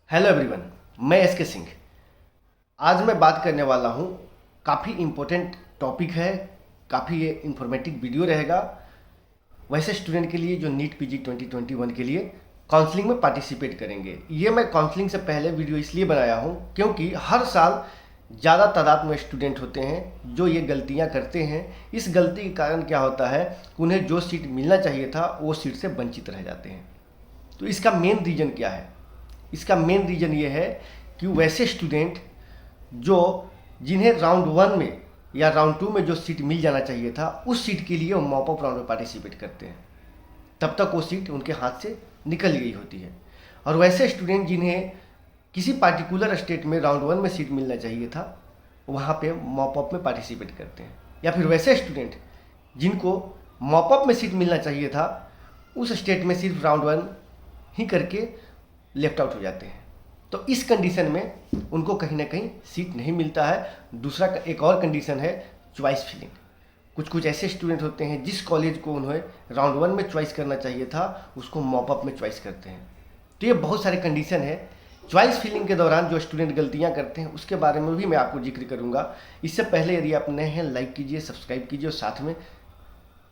Hello everyone, मैं S के सिंह। आज मैं बात करने वाला हूँ, काफ़ी इम्पोर्टेंट टॉपिक है, काफ़ी ये इन्फॉर्मेटिव वीडियो रहेगा वैसे स्टूडेंट के लिए जो नीट पीजी 2021 के लिए काउंसलिंग में पार्टिसिपेट करेंगे। ये मैं काउंसलिंग से पहले वीडियो इसलिए बनाया हूँ क्योंकि हर साल ज़्यादा तादाद में स्टूडेंट होते हैं जो ये गलतियाँ करते हैं। इस गलती के कारण क्या होता है कि उन्हें जो सीट मिलना चाहिए था वो सीट से वंचित रह जाते हैं। तो इसका मेन रीज़न क्या है? इसका मेन रीज़न ये है कि वैसे स्टूडेंट जो जिन्हें राउंड 1 में या राउंड 2 में जो सीट मिल जाना चाहिए था उस सीट के लिए वो मॉप अप राउंड में पार्टिसिपेट करते हैं, तब तक वो सीट उनके हाथ से निकल गई होती है। और वैसे स्टूडेंट जिन्हें किसी पार्टिकुलर स्टेट में राउंड 1 में सीट मिलना चाहिए था वहाँ पे मॉप अप में पार्टिसिपेट करते हैं। या फिर वैसे स्टूडेंट जिनको मॉप अप में सीट मिलना चाहिए था उस स्टेट में सिर्फ राउंड 1 ही करके लेफ्ट आउट हो जाते हैं। तो इस कंडीशन में उनको कहीं ना कहीं सीट नहीं मिलता है। दूसरा एक और कंडीशन है चॉइस फिलिंग। कुछ ऐसे स्टूडेंट होते हैं जिस कॉलेज को उन्हें राउंड 1 में चॉइस करना चाहिए था उसको मॉप अप में चॉइस करते हैं। तो ये बहुत सारे कंडीशन है। चॉइस फिलिंग के दौरान जो स्टूडेंट गलतियां करते हैं उसके बारे में भी मैं आपको जिक्र करूंगा। इससे पहले यदि आप नए हैं लाइक कीजिए, सब्सक्राइब कीजिए और साथ में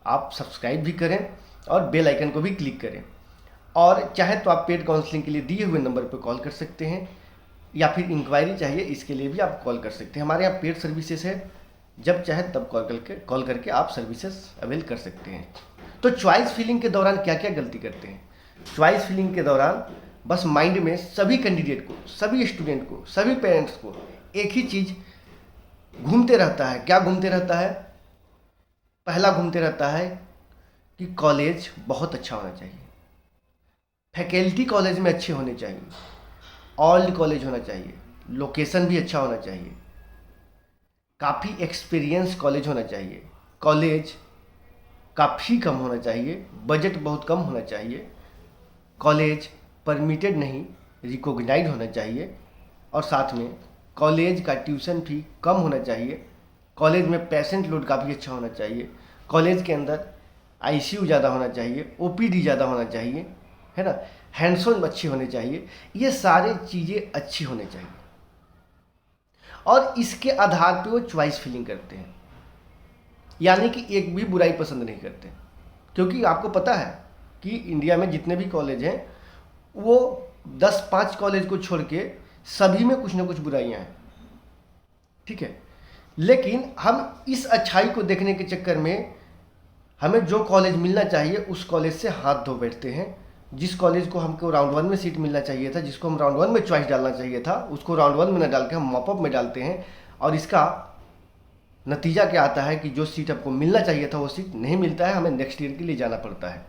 आप सब्सक्राइब भी करें और बेल आइकन को भी क्लिक करें। और चाहे तो आप पेड काउंसलिंग के लिए दिए हुए नंबर पर कॉल कर सकते हैं या फिर इंक्वायरी चाहिए इसके लिए भी आप कॉल कर सकते हैं। हमारे यहाँ पेड सर्विसेज है, जब चाहे तब कॉल करके आप सर्विसेज अवेल कर सकते हैं। तो चॉइस फिलिंग के दौरान क्या क्या गलती करते हैं? चॉइस फिलिंग के दौरान बस माइंड में सभी कैंडिडेट को, सभी स्टूडेंट को, सभी पेरेंट्स को एक ही चीज़ घूमते रहता है। क्या घूमते रहता है? पहला घूमते रहता है कि कॉलेज बहुत अच्छा होना चाहिए, फैकल्टी कॉलेज में अच्छे होने चाहिए, ओल्ड कॉलेज होना चाहिए, लोकेशन भी अच्छा होना चाहिए, काफ़ी एक्सपीरियंस कॉलेज होना चाहिए, कॉलेज का फी कम होना चाहिए, बजट बहुत कम होना चाहिए, कॉलेज परमिटेड नहीं रिकॉग्नाइज होना चाहिए और साथ में कॉलेज का ट्यूशन फी कम होना चाहिए, कॉलेज में पेशेंट लोड काफ़ी अच्छा होना चाहिए, कॉलेज के अंदर आईसीयू ज़्यादा होना चाहिए, ओपीडी ज़्यादा होना चाहिए, है ना, हैंड्स ऑन अच्छे होने चाहिए। ये सारे चीज़ें अच्छी होने चाहिए और इसके आधार पे वो चॉइस फिलिंग करते हैं। यानी कि एक भी बुराई पसंद नहीं करते, क्योंकि आपको पता है कि इंडिया में जितने भी कॉलेज हैं वो 10-5 कॉलेज को छोड़ के सभी में कुछ ना कुछ बुराइयां हैं, ठीक है। लेकिन हम इस अच्छाई को देखने के चक्कर में हमें जो कॉलेज मिलना चाहिए उस कॉलेज से हाथ धो बैठते हैं। जिस कॉलेज को हमको राउंड 1 में सीट मिलना चाहिए था, जिसको हम राउंड 1 में चॉइस डालना चाहिए था, उसको राउंड 1 में न डाल के हम मॉप अप में डालते हैं। और इसका नतीजा क्या आता है कि जो सीट आपको मिलना चाहिए था वो सीट नहीं मिलता है, हमें नेक्स्ट ईयर के लिए जाना पड़ता है।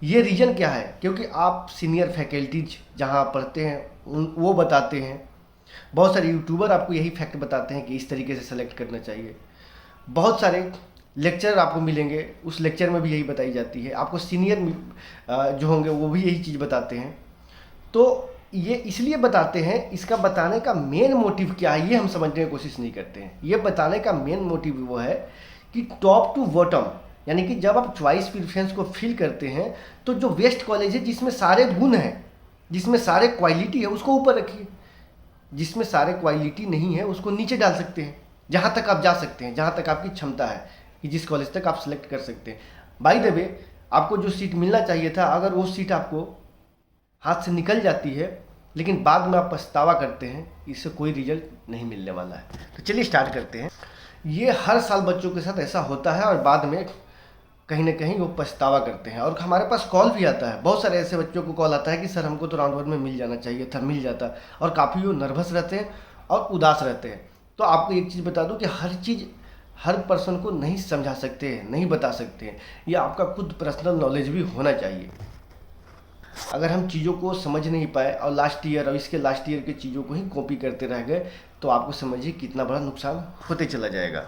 ये रीज़न क्या है? क्योंकि आप सीनियर फैकल्टीज जहाँ पढ़ते हैं वो बताते हैं, बहुत सारे यूट्यूबर आपको यही फैक्ट बताते हैं कि इस तरीके से सेलेक्ट करना चाहिए। बहुत सारे लेक्चर आपको मिलेंगे, उस लेक्चर में भी यही बताई जाती है। आपको सीनियर जो होंगे वो भी यही चीज़ बताते हैं। तो ये इसलिए बताते हैं, इसका बताने का मेन मोटिव क्या है ये हम समझने की कोशिश नहीं करते हैं। ये बताने का मेन मोटिव वो है कि टॉप टू बॉटम, यानी कि जब आप चॉइस प्रेफरेंस को फिल करते हैं तो जो बेस्ट कॉलेज है जिसमें सारे गुण हैं, जिसमें सारे क्वालिटी है, उसको ऊपर रखिए। जिसमें सारे क्वालिटी नहीं है उसको नीचे डाल सकते हैं, जहाँ तक आप जा सकते हैं, जहाँ तक आपकी क्षमता है कि जिस कॉलेज तक आप सेलेक्ट कर सकते हैं। बाय द वे, आपको जो सीट मिलना चाहिए था, अगर वो सीट आपको हाथ से निकल जाती है लेकिन बाद में आप पछतावा करते हैं, इससे कोई रिजल्ट नहीं मिलने वाला है। तो चलिए स्टार्ट करते हैं। ये हर साल बच्चों के साथ ऐसा होता है और बाद में कहीं ना कहीं वो पछतावा करते हैं। और हमारे पास कॉल भी आता है, बहुत सारे ऐसे बच्चों को कॉल आता है कि सर हमको तो राउंड 1 में मिल जाना चाहिए था, मिल जाता, और काफ़ी वो नर्वस रहते हैं और उदास रहते हैं। तो आपको एक चीज़ बता दूं कि हर चीज़ हर पर्सन को नहीं समझा सकते हैं, नहीं बता सकते हैं। ये आपका खुद पर्सनल नॉलेज भी होना चाहिए। अगर हम चीज़ों को समझ नहीं पाए और लास्ट ईयर और इसके लास्ट ईयर के चीज़ों को ही कॉपी करते रह गए तो आपको समझिए कितना बड़ा नुकसान होते चला जाएगा।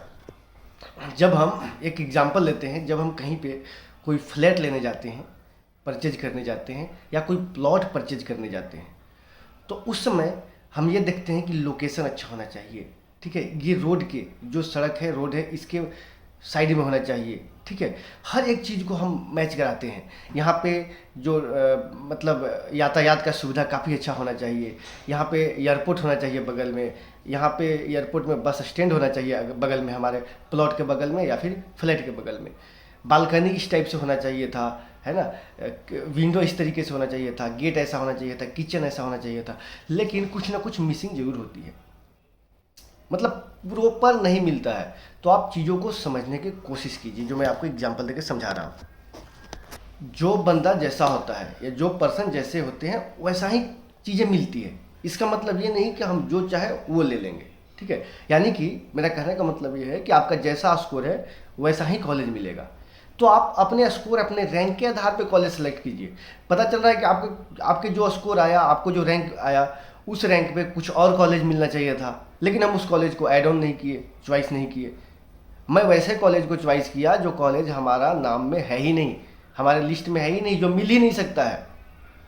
जब हम एक एग्जांपल लेते हैं, जब हम कहीं पे कोई फ्लैट लेने जाते हैं, परचेज करने जाते हैं, या कोई प्लॉट परचेज करने जाते हैं, तो उस समय हम ये देखते हैं कि लोकेशन अच्छा होना चाहिए, ठीक है। ये रोड के जो सड़क है, रोड है, इसके साइड में होना चाहिए, ठीक है। हर एक चीज़ को हम मैच कराते हैं। यहाँ पे जो मतलब यातायात का सुविधा काफ़ी अच्छा होना चाहिए। यहाँ पे एयरपोर्ट होना चाहिए बगल में। यहाँ पे एयरपोर्ट में बस स्टैंड होना चाहिए बगल में, हमारे प्लॉट के बगल में या फिर फ्लैट के बगल में। बालकनी इस टाइप से होना चाहिए था, है ना। विंडो इस तरीके से होना चाहिए था, गेट ऐसा होना चाहिए था, किचन ऐसा होना चाहिए था। लेकिन कुछ ना कुछ मिसिंग जरूर होती है, मतलब प्रॉपर नहीं मिलता है। तो आप चीज़ों को समझने की कोशिश कीजिए, जो मैं आपको एग्जांपल देकर समझा रहा हूँ। जो बंदा जैसा होता है या जो पर्सन जैसे होते हैं वैसा ही चीज़ें मिलती है। इसका मतलब ये नहीं कि हम जो चाहे वो ले लेंगे, ठीक है। यानी कि मेरा कहने का मतलब ये है कि आपका जैसा स्कोर है वैसा ही कॉलेज मिलेगा। तो आप अपने स्कोर, अपने रैंक के आधार पे कॉलेज सेलेक्ट कीजिए। पता चल रहा है कि आपके जो स्कोर आया, आपको जो रैंक आया, उस रैंक पे कुछ और कॉलेज मिलना चाहिए था, लेकिन हम उस कॉलेज को ऐड ऑन नहीं किए, चॉइस नहीं किए। मैं वैसे कॉलेज को चॉइस किया जो कॉलेज हमारा नाम में है ही नहीं, हमारे लिस्ट में है ही नहीं, जो मिल ही नहीं सकता है।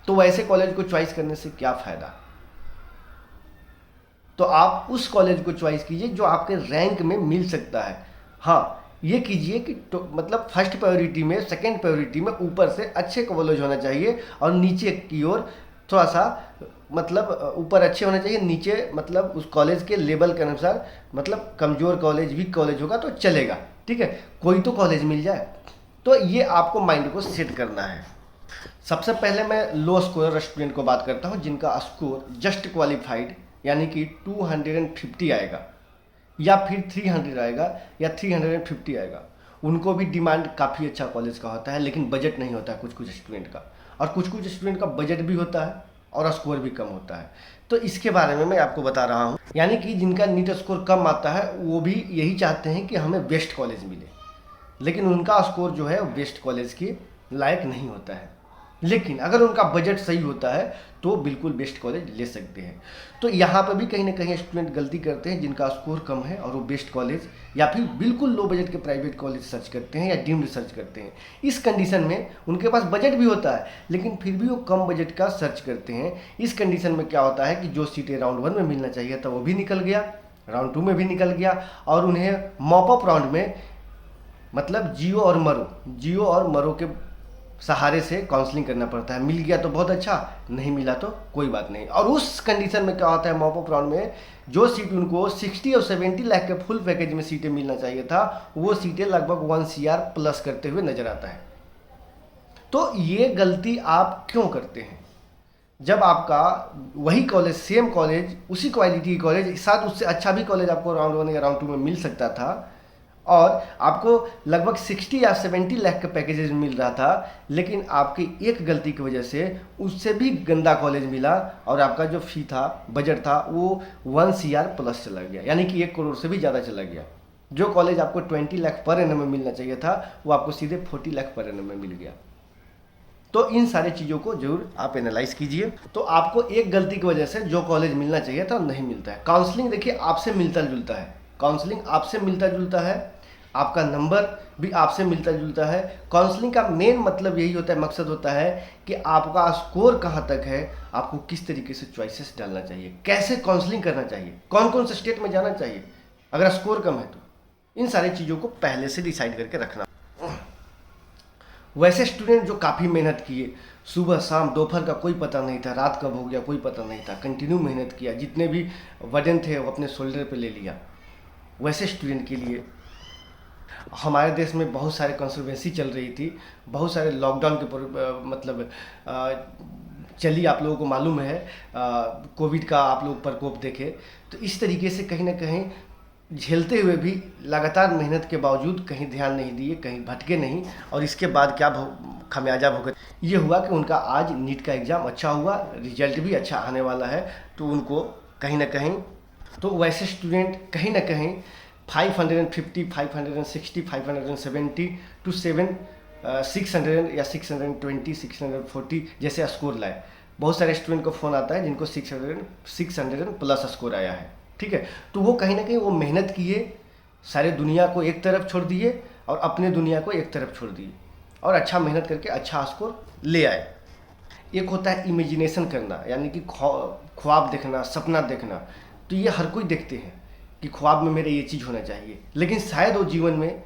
तो वैसे कॉलेज को चॉइस करने से क्या फ़ायदा। तो आप उस कॉलेज को चॉइस कीजिए जो आपके रैंक में मिल सकता है। हाँ, ये कीजिए कि तो मतलब फर्स्ट प्रायोरिटी में, सेकंड प्रायोरिटी में ऊपर से अच्छे कॉलेज होना चाहिए और नीचे की ओर थोड़ा सा मतलब ऊपर अच्छे होना चाहिए, नीचे मतलब उस कॉलेज के लेवल के अनुसार, मतलब कमज़ोर कॉलेज, वीक कॉलेज होगा तो चलेगा, ठीक है। कोई तो कॉलेज मिल जाए। तो ये आपको माइंड को सेट करना है। सबसे पहले मैं लो स्कोरर स्टूडेंट को बात करता हूँ, जिनका स्कोर जस्ट क्वालिफाइड यानी कि 250 आएगा या फिर 300 आएगा या 350 आएगा। उनको भी डिमांड काफ़ी अच्छा कॉलेज का होता है, लेकिन बजट नहीं होता है कुछ कुछ स्टूडेंट का, और कुछ कुछ स्टूडेंट का बजट भी होता है और स्कोर भी कम होता है। तो इसके बारे में मैं आपको बता रहा हूँ। यानी कि जिनका नीट स्कोर कम आता है वो भी यही चाहते हैं कि हमें बेस्ट कॉलेज मिले, लेकिन उनका स्कोर जो है बेस्ट कॉलेज के लायक नहीं होता है। लेकिन अगर उनका बजट सही होता है तो बिल्कुल बेस्ट कॉलेज ले सकते हैं। तो यहाँ पर भी कहीं ना कहीं स्टूडेंट गलती करते हैं, जिनका स्कोर कम है और वो बेस्ट कॉलेज या फिर बिल्कुल लो बजट के प्राइवेट कॉलेज सर्च करते हैं या डीम्ड सर्च करते हैं। इस कंडीशन में उनके पास बजट भी होता है, लेकिन फिर भी वो कम बजट का सर्च करते हैं। इस कंडीशन में क्या होता है कि जो सीटें राउंड 1 में मिलना चाहिए था वो भी निकल गया, राउंड 2 में भी निकल गया, और उन्हें मॉपअप राउंड में मतलब जियो और मरो के सहारे से काउंसलिंग करना पड़ता है। मिल गया तो बहुत अच्छा, नहीं मिला तो कोई बात नहीं। और उस कंडीशन में क्या होता है, मॉपअप राउंड में जो सीट उनको 60 और 70 लाख के फुल पैकेज में सीटें मिलना चाहिए था, वो सीटें लगभग 1 CR प्लस करते हुए नजर आता है। तो ये गलती आप क्यों करते हैं? जब आपका वही कॉलेज, सेम कॉलेज, उसी क्वालिटी कॉलेज, साथ उससे अच्छा भी कॉलेज आपको राउंड 1 या राउंड 2 में मिल सकता था, और आपको लगभग 60 या 70 लाख का पैकेजेस मिल रहा था, लेकिन आपकी एक गलती की वजह से उससे भी गंदा कॉलेज मिला और आपका जो फी था, बजट था, वो 1 CR प्लस चला गया, यानी कि 1 करोड़ से भी ज़्यादा चला गया। जो कॉलेज आपको 20 लाख पर एनम में मिलना चाहिए था, वो आपको सीधे 40 लाख पर एनम में मिल गया। तो इन सारी चीज़ों को जरूर आप एनालाइज कीजिए। तो आपको एक गलती की वजह से जो कॉलेज मिलना चाहिए था नहीं मिलता है। काउंसलिंग देखिए आपसे मिलता जुलता है, काउंसलिंग आपसे मिलता जुलता है, आपका नंबर भी आपसे मिलता जुलता है। काउंसलिंग का मेन मतलब यही होता है, मकसद होता है कि आपका स्कोर कहाँ तक है, आपको किस तरीके से चॉइसेस डालना चाहिए, कैसे काउंसलिंग करना चाहिए, कौन कौन से स्टेट में जाना चाहिए अगर स्कोर कम है तो। इन सारी चीज़ों को पहले से डिसाइड करके रखना। वैसे स्टूडेंट जो काफ़ी मेहनत किए, सुबह शाम दोपहर का कोई पता नहीं था, रात कब हो गया कोई पता नहीं था, कंटिन्यू मेहनत किया, जितने भी वजन थे वो अपने शोल्डर पे ले लिया, वैसे स्टूडेंट के लिए हमारे देश में बहुत सारे कंट्रोवर्सी चल रही थी, बहुत सारे लॉकडाउन के मतलब चली, आप लोगों को मालूम है, कोविड का आप लोग प्रकोप देखे। तो इस तरीके से कहीं ना कहीं झेलते हुए भी लगातार मेहनत के बावजूद कहीं ध्यान नहीं दिए, कहीं भटके नहीं, और इसके बाद क्या खमियाजा भुगत ये हुआ कि उनका आज नीट का एग्ज़ाम अच्छा हुआ, रिजल्ट भी अच्छा आने वाला है। तो उनको कहीं ना कहीं, तो वैसे स्टूडेंट कहीं ना कहीं 550, 560, 570 टू 600 या 620, 640 जैसे स्कोर लाए। बहुत सारे स्टूडेंट को फ़ोन आता है जिनको 600 प्लस स्कोर आया है, ठीक है। तो वो कहीं ना कहीं वो मेहनत किए, सारे दुनिया को एक तरफ छोड़ दिए और अपने दुनिया को एक तरफ छोड़ दिए, और अच्छा मेहनत करके अच्छा स्कोर ले आए। एक होता है इमेजिनेशन करना, यानी कि ख्वाब देखना, सपना देखना। तो ये हर कोई देखते हैं कि ख्वाब में मेरे ये चीज़ होना चाहिए, लेकिन शायद वो जीवन में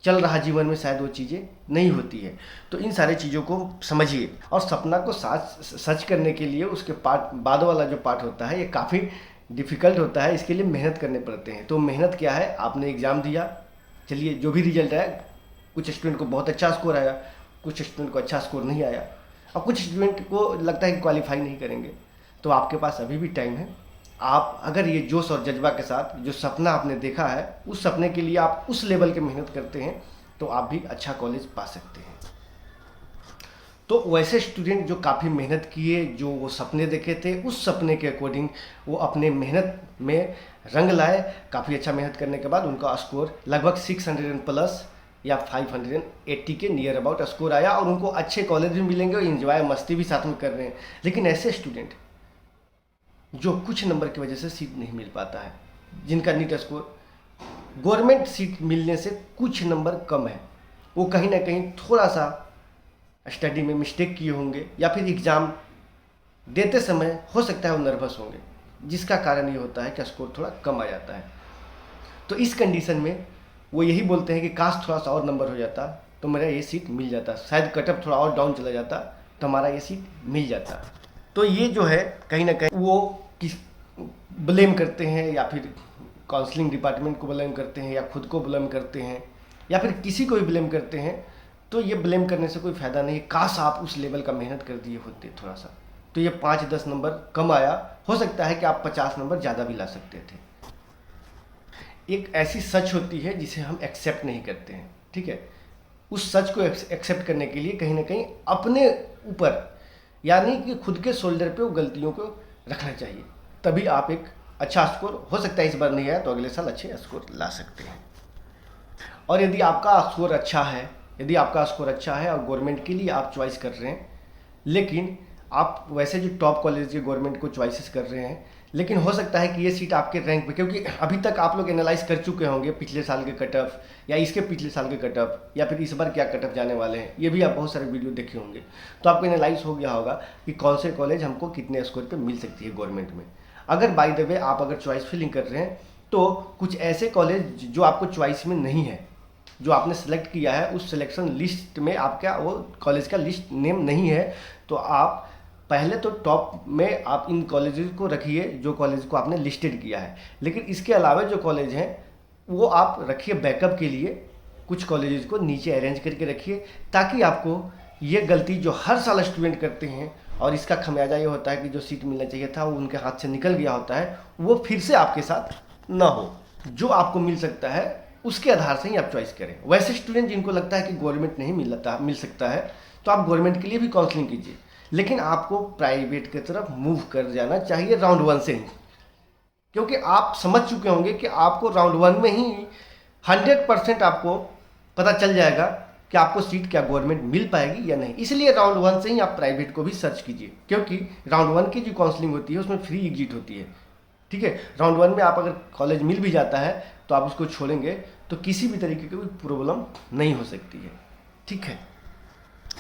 चल रहा जीवन में शायद वो चीज़ें नहीं होती है। तो इन सारी चीज़ों को समझिए, और सपना को सच करने के लिए उसके पार्ट बाद वाला जो पार्ट होता है ये काफ़ी डिफ़िकल्ट होता है, इसके लिए मेहनत करने पड़ते हैं। तो मेहनत क्या है, आपने एग्ज़ाम दिया, चलिए जो भी रिजल्ट आया, कुछ स्टूडेंट को बहुत अच्छा स्कोर आया, कुछ स्टूडेंट को अच्छा स्कोर नहीं आया, और कुछ स्टूडेंट को लगता है कि क्वालिफाई नहीं करेंगे। तो आपके पास अभी भी टाइम है। आप अगर ये जोश और जज्बा के साथ जो सपना आपने देखा है, उस सपने के लिए आप उस लेवल की मेहनत करते हैं तो आप भी अच्छा कॉलेज पा सकते हैं। तो वैसे स्टूडेंट जो काफ़ी मेहनत किए, जो वो सपने देखे थे, उस सपने के अकॉर्डिंग वो अपने मेहनत में रंग लाए। काफ़ी अच्छा मेहनत करने के बाद उनका स्कोर लगभग 600 प्लस या 580 के नियर अबाउट स्कोर आया, और उनको अच्छे कॉलेज भी मिलेंगे और इंजॉय मस्ती भी साथ में कर रहे हैं। लेकिन ऐसे स्टूडेंट जो कुछ नंबर की वजह से सीट नहीं मिल पाता है, जिनका नीट स्कोर गवर्नमेंट सीट मिलने से कुछ नंबर कम है, वो कहीं ना कहीं थोड़ा सा स्टडी में मिस्टेक किए होंगे, या फिर एग्ज़ाम देते समय हो सकता है वो नर्वस होंगे, जिसका कारण ये होता है कि स्कोर थोड़ा कम आ जाता है। तो इस कंडीशन में वो यही बोलते हैं कि काश थोड़ा सा और नंबर हो जाता तो मेरा ये सीट मिल जाता, शायद कटअप थोड़ा और डाउन चला जाता तो हमारा ये सीट मिल जाता। तो ये जो है कहीं ना कहीं वो किस ब्लेम करते हैं, या फिर काउंसलिंग डिपार्टमेंट को ब्लेम करते हैं, या खुद को ब्लेम करते हैं, या फिर किसी को भी ब्लेम करते हैं। तो ये ब्लेम करने से कोई फ़ायदा नहीं। काश आप उस लेवल का मेहनत कर दिए होते थोड़ा सा, तो ये 5-10 नंबर कम आया, हो सकता है कि आप 50 नंबर ज़्यादा भी ला सकते थे। एक ऐसी सच होती है जिसे हम एक्सेप्ट नहीं करते हैं, ठीक है। उस सच को एक्सेप्ट करने के लिए कहीं ना कहीं अपने ऊपर, यानी कि खुद के शोल्डर पे वो गलतियों को रखना चाहिए, तभी आप एक अच्छा स्कोर, हो सकता है इस बार नहीं आया तो अगले साल अच्छे स्कोर ला सकते हैं। और यदि आपका स्कोर अच्छा है, और गवर्नमेंट के लिए आप चॉइस कर रहे हैं, लेकिन आप वैसे जो टॉप कॉलेज के गवर्नमेंट को चॉइसेस कर रहे हैं, लेकिन हो सकता है कि ये सीट आपके रैंक पे, क्योंकि अभी तक आप लोग एनालाइज कर चुके होंगे पिछले साल के कट ऑफ, या इसके पिछले साल के कट ऑफ, या फिर इस बार क्या कट ऑफ जाने वाले हैं, ये भी आप बहुत सारे वीडियो देखे होंगे। तो आपको एनालाइज हो गया होगा कि कौन से कॉलेज हमको कितने स्कोर पे मिल सकती है गवर्नमेंट में। अगर बाय द वे आप अगर चॉइस फिलिंग कर रहे हैं, तो कुछ ऐसे कॉलेज जो आपको चॉइस में नहीं है, जो आपने सेलेक्ट किया है, उस सिलेक्शन लिस्ट में आपका वो कॉलेज का लिस्ट नेम नहीं है, तो आप पहले तो टॉप में आप इन कॉलेजेस को रखिए जो कॉलेज को आपने लिस्टेड किया है। लेकिन इसके अलावा जो कॉलेज हैं वो आप रखिए बैकअप के लिए, कुछ कॉलेजेस को नीचे अरेंज करके रखिए, ताकि आपको ये गलती जो हर साल स्टूडेंट करते हैं, और इसका खमियाजा ये होता है कि जो सीट मिलना चाहिए था वो उनके हाथ से निकल गया होता है, वो फिर से आपके साथ ना हो। जो आपको मिल सकता है उसके आधार से ही आप चॉइस करें। वैसे स्टूडेंट जिनको लगता है कि गवर्नमेंट नहीं मिल सकता है, तो आप गवर्नमेंट के लिए भी काउंसलिंग कीजिए, लेकिन आपको प्राइवेट की तरफ मूव कर जाना चाहिए राउंड 1 से ही, क्योंकि आप समझ चुके होंगे कि आपको राउंड 1 में ही 100% आपको पता चल जाएगा कि आपको सीट क्या गवर्नमेंट मिल पाएगी या नहीं। इसलिए राउंड 1 से ही आप प्राइवेट को भी सर्च कीजिए, क्योंकि राउंड 1 की जो काउंसलिंग होती है उसमें फ्री एग्जिट होती है, ठीक है। राउंड 1 में आप अगर कॉलेज मिल भी जाता है तो आप उसको छोड़ेंगे तो किसी भी तरीके की कोई प्रॉब्लम नहीं हो सकती है, ठीक है।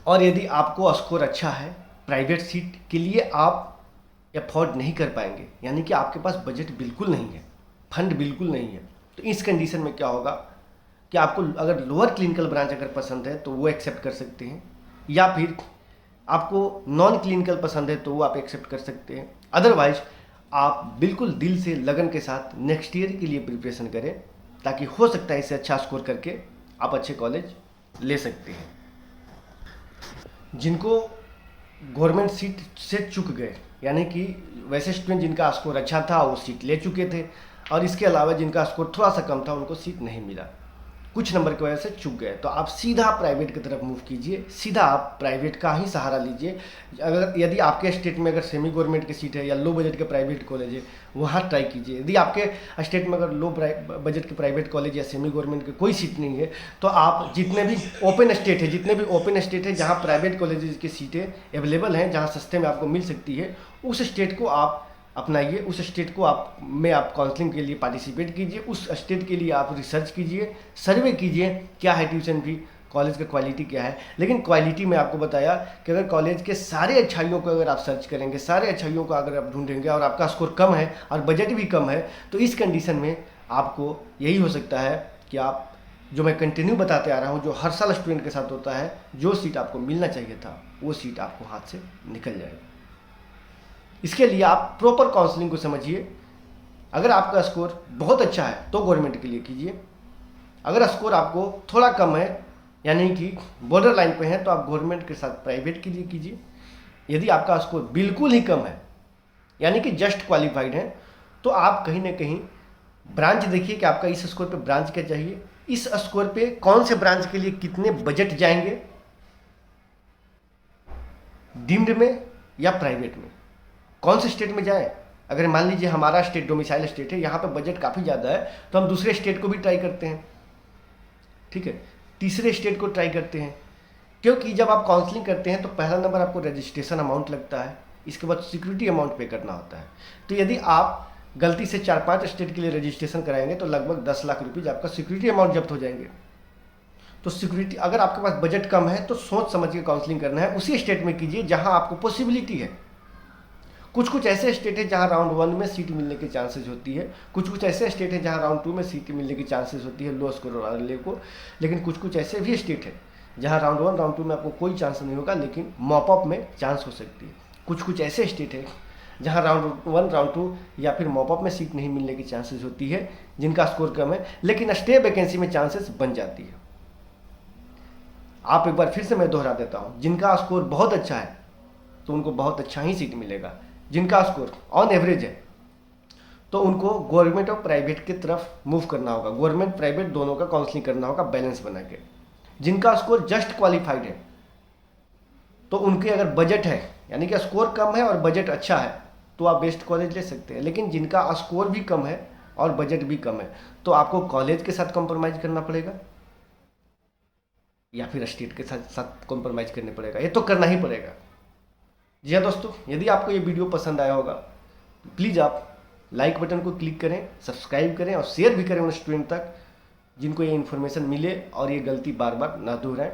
और यदि आपको स्कोर अच्छा है, प्राइवेट सीट के लिए आप अफोर्ड नहीं कर पाएंगे, यानी कि आपके पास बजट बिल्कुल नहीं है, फंड बिल्कुल नहीं है, तो इस कंडीशन में क्या होगा कि आपको अगर लोअर क्लिनिकल ब्रांच अगर पसंद है तो वो एक्सेप्ट कर सकते हैं, या फिर आपको नॉन क्लिनिकल पसंद है तो वो आप एक्सेप्ट कर सकते हैं। अदरवाइज आप बिल्कुल दिल से लगन के साथ नेक्स्ट ईयर के लिए प्रिपरेशन करें, ताकि हो सकता है इससे अच्छा स्कोर करके आप अच्छे कॉलेज ले सकते हैं। जिनको गवर्नमेंट सीट से चूक गए, यानी कि वैसे स्टूडेंट जिनका स्कोर अच्छा था वो सीट ले चुके थे, और इसके अलावा जिनका स्कोर थोड़ा सा कम था उनको सीट नहीं मिला, कुछ नंबर की वजह से चूक गए, तो आप सीधा प्राइवेट की तरफ मूव कीजिए, सीधा आप प्राइवेट का ही सहारा लीजिए। अगर यदि आपके स्टेट में अगर सेमी गवर्नमेंट की सीट है या लो बजट के प्राइवेट कॉलेज है, वहाँ ट्राई कीजिए। यदि आपके स्टेट में अगर लो बजट के प्राइवेट कॉलेज या सेमी गवर्नमेंट की कोई सीट नहीं है, तो आप जितने भी ओपन स्टेट है जहाँ प्राइवेट कॉलेज की सीटें अवेलेबल हैं, जहाँ सस्ते में आपको मिल सकती है, उस स्टेट को आप अपनाइए, उस स्टेट को आप काउंसलिंग के लिए पार्टिसिपेट कीजिए, उस स्टेट के लिए आप रिसर्च कीजिए, सर्वे कीजिए क्या है ट्यूशन फी, कॉलेज का क्वालिटी क्या है। लेकिन क्वालिटी में आपको बताया कि अगर कॉलेज के सारे अच्छाइयों को अगर आप सर्च करेंगे, सारे अच्छाइयों को अगर आप ढूंढेंगे और आपका स्कोर कम है और बजट भी कम है, तो इस कंडीशन में आपको यही हो सकता है कि आप जो मैं कंटिन्यू बताते आ रहा हूँ, जो हर साल स्टूडेंट के साथ होता है, जो सीट आपको मिलना चाहिए था वो सीट आपको हाथ से निकल जाएगा। इसके लिए आप प्रॉपर काउंसलिंग को समझिए। अगर आपका स्कोर बहुत अच्छा है तो गवर्नमेंट के लिए कीजिए, अगर स्कोर आपको थोड़ा कम है यानी कि बॉर्डर लाइन पे है तो आप गवर्नमेंट के साथ प्राइवेट के लिए कीजिए। यदि आपका स्कोर बिल्कुल ही कम है यानी कि जस्ट क्वालिफाइड है तो आप कहीं ना कहीं ब्रांच देखिए कि आपका इस स्कोर पे ब्रांच क्या चाहिए, इस स्कोर पे कौन से ब्रांच के लिए कितने बजट जाएंगे, डीम्ड में या प्राइवेट में, कौन से स्टेट में जाए। अगर मान लीजिए हमारा स्टेट डोमिसाइल स्टेट है, यहाँ पे बजट काफ़ी ज़्यादा है तो हम दूसरे स्टेट को भी ट्राई करते हैं, ठीक है, तीसरे स्टेट को ट्राई करते हैं। क्योंकि जब आप काउंसलिंग करते हैं तो पहला नंबर आपको रजिस्ट्रेशन अमाउंट लगता है, इसके बाद सिक्योरिटी अमाउंट पे करना होता है। तो यदि आप गलती से 4-5 स्टेट के लिए रजिस्ट्रेशन कराएंगे तो लगभग 10 लाख रुपीज़ आपका सिक्योरिटी अमाउंट जब्त हो जाएंगे। तो सिक्योरिटी, अगर आपके पास बजट कम है तो सोच समझ के काउंसलिंग करना है, उसी स्टेट में कीजिए जहां आपको पॉसिबिलिटी है। कुछ कुछ ऐसे स्टेट है जहां राउंड 1 में सीट मिलने की चांसेस होती है, कुछ कुछ ऐसे स्टेट है जहां राउंड 2 में सीट मिलने की चांसेस होती है लो स्कोर वाले को, लेकिन कुछ कुछ ऐसे भी स्टेट है जहां राउंड 1 राउंड 2 में आपको कोई चांस नहीं होगा लेकिन मॉपअप में चांस हो सकती है। कुछ कुछ ऐसे स्टेट है जहां राउंड 1 राउंड 2 या फिर मॉपअप में सीट नहीं मिलने की चांसेस होती है, जिनका स्कोर कम है लेकिन स्टे वैकेंसी में चांसेस बन जाती है। आप एक बार फिर से मैं दोहरा देता हूं, जिनका स्कोर बहुत अच्छा है तो उनको बहुत अच्छा ही सीट मिलेगा, जिनका स्कोर ऑन एवरेज है तो उनको गवर्नमेंट और प्राइवेट की तरफ मूव करना होगा, गवर्नमेंट प्राइवेट दोनों का काउंसलिंग करना होगा बैलेंस बना के। जिनका स्कोर जस्ट क्वालिफाइड है तो उनके अगर बजट है यानी कि स्कोर कम है और बजट अच्छा है तो आप बेस्ट कॉलेज ले सकते हैं, लेकिन जिनका स्कोर भी कम है और बजट भी कम है तो आपको कॉलेज के साथ कॉम्प्रोमाइज़ करना पड़ेगा या फिर स्टेट के साथ कॉम्प्रोमाइज़ करना पड़ेगा, ये तो करना ही पड़ेगा। जी हाँ दोस्तों, यदि आपको ये वीडियो पसंद आया होगा तो प्लीज़ आप लाइक बटन को क्लिक करें, सब्सक्राइब करें और शेयर भी करें उन स्टूडेंट तक जिनको ये इन्फॉर्मेशन मिले और ये गलती बार बार ना दोहराएं।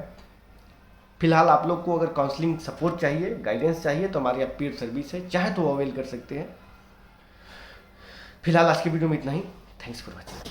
फिलहाल आप लोग को अगर काउंसलिंग सपोर्ट चाहिए, गाइडेंस चाहिए तो हमारे यहाँ पेड सर्विस है, चाहे तो अवेल कर सकते हैं। फिलहाल आज की वीडियो में इतना ही। Thanks for watching.